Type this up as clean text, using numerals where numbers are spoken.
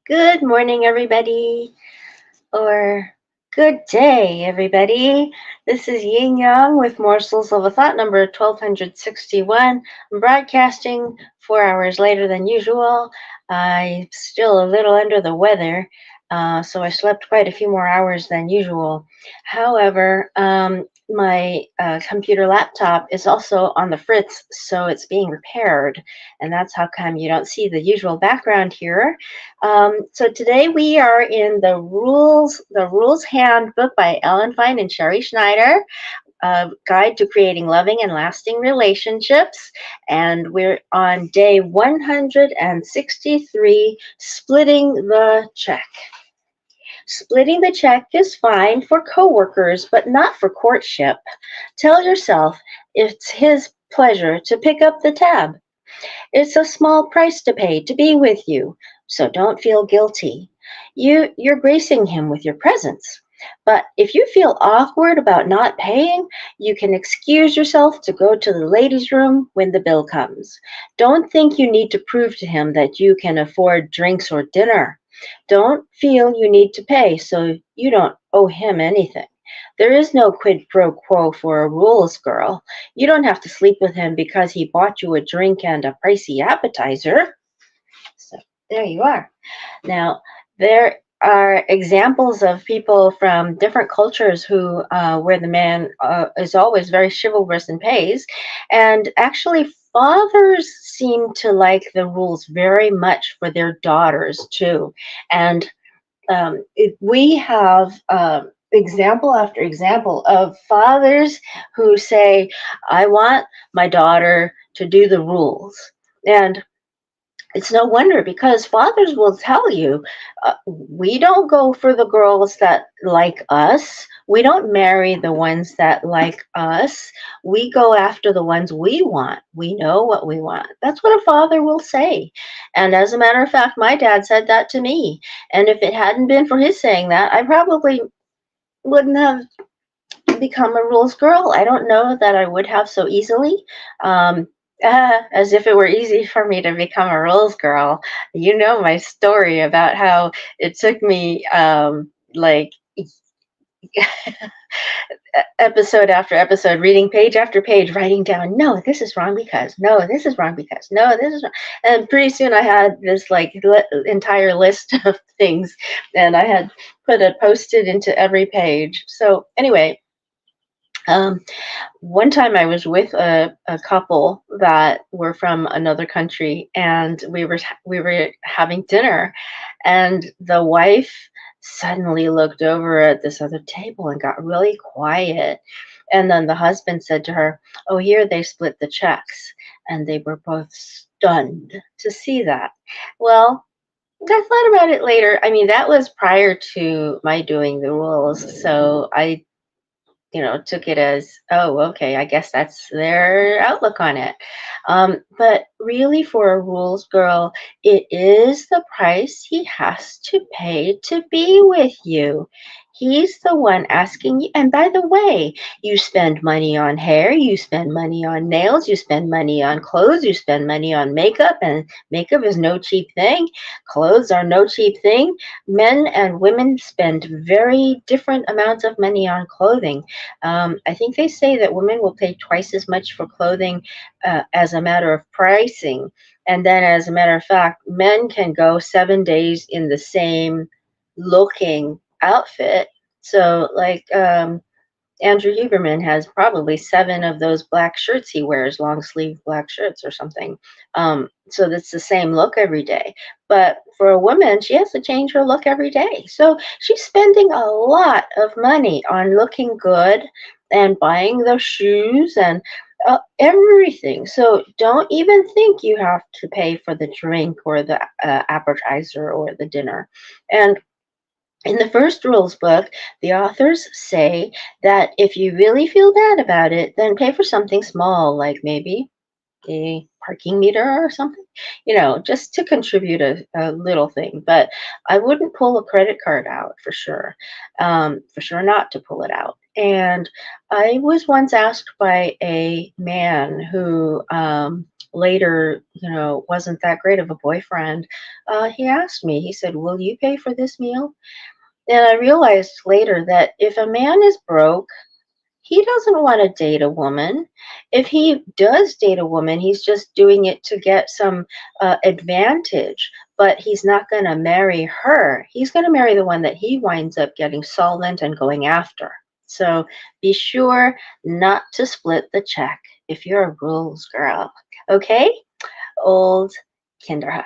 Good morning, everybody, or good day, everybody. This is Yin Yang with Morsels of a Thought number 1261. I'm broadcasting 4 hours later than usual. I'm still a little under the weather, so I slept quite a few more hours than usual. However, my computer laptop is also on the fritz, so it's being repaired, and that's how come you don't see the usual background here. So today we are in the Rules Handbook by Fein and Sherrie Schneider, a guide to creating loving and lasting relationships. And we're on day 163, splitting the check. Splitting the check is fine for coworkers, but not for courtship. Tell yourself it's his pleasure to pick up the tab. It's a small price to pay to be with you, so don't feel guilty. You're gracing him with your presence. But if you feel awkward about not paying, you can excuse yourself to go to the ladies' room when the bill comes. Don't think you need to prove to him that you can afford drinks or dinner. Don't feel you need to pay so you don't owe him anything. There is no quid pro quo for a rules girl. You don't have to sleep with him because he bought you a drink and a pricey appetizer. So there you are. Now, there are examples of people from different cultures who, where the man is always very chivalrous and pays. And actually, fathers seem to like the rules very much for their daughters too. And we have example after example of fathers who say, I want my daughter to do the rules. And it's no wonder because fathers will tell you, we don't go for the girls that like us. We don't marry the ones that like us. We go after the ones we want. We know what we want. That's what a father will say. And as a matter of fact, my dad said that to me. And if it hadn't been for his saying that, I probably wouldn't have become a rules girl. I don't know that I would have so easily. As if it were easy for me to become a rules girl. You know my story about how it took me like episode after episode, reading page after page, writing down, no, this is wrong because, no, this is wrong because, no, this is wrong. And pretty soon I had this like entire list of things, and I had put a post-it into every page. So anyway, um, one time I was with a couple that were from another country, and we were having dinner, and the wife suddenly looked over at this other table and got really quiet. And then the husband said to her, "Oh, here they split the checks." And they were both stunned to see that. Well, I thought about it later. I mean, that was prior to my doing the rules. So I took it as, oh, okay, I guess that's their outlook on it. But really, for a rules girl, it is the price he has to pay to be with you. He's the one asking you. And by the way, you spend money on hair, you spend money on nails, you spend money on clothes, you spend money on makeup, and makeup is no cheap thing. Clothes are no cheap thing. Men and women spend very different amounts of money on clothing. I think they say that women will pay twice as much for clothing as a matter of pricing. And then, as a matter of fact, men can go 7 days in the same looking outfit. So, like, Andrew Huberman has probably 7 of those black shirts he wears, long sleeve black shirts or something. So that's the same look every day. But for a woman, she has to change her look every day. So she's spending a lot of money on looking good and buying those shoes and everything. So don't even think you have to pay for the drink or the appetizer or the dinner. And in the first rules book, the authors say that if you really feel bad about it, then pay for something small, like maybe a parking meter or something, just to contribute a little thing. But I wouldn't pull a credit card out for sure not to pull it out. And I was once asked by a man who later, wasn't that great of a boyfriend. He asked me, he said, "Will you pay for this meal?" And I realized later that if a man is broke, he doesn't want to date a woman. If he does date a woman, he's just doing it to get some advantage, but he's not going to marry her. He's going to marry the one that he winds up getting solvent and going after. So be sure not to split the check if you're a rules girl. Okay? Old Kinderhook.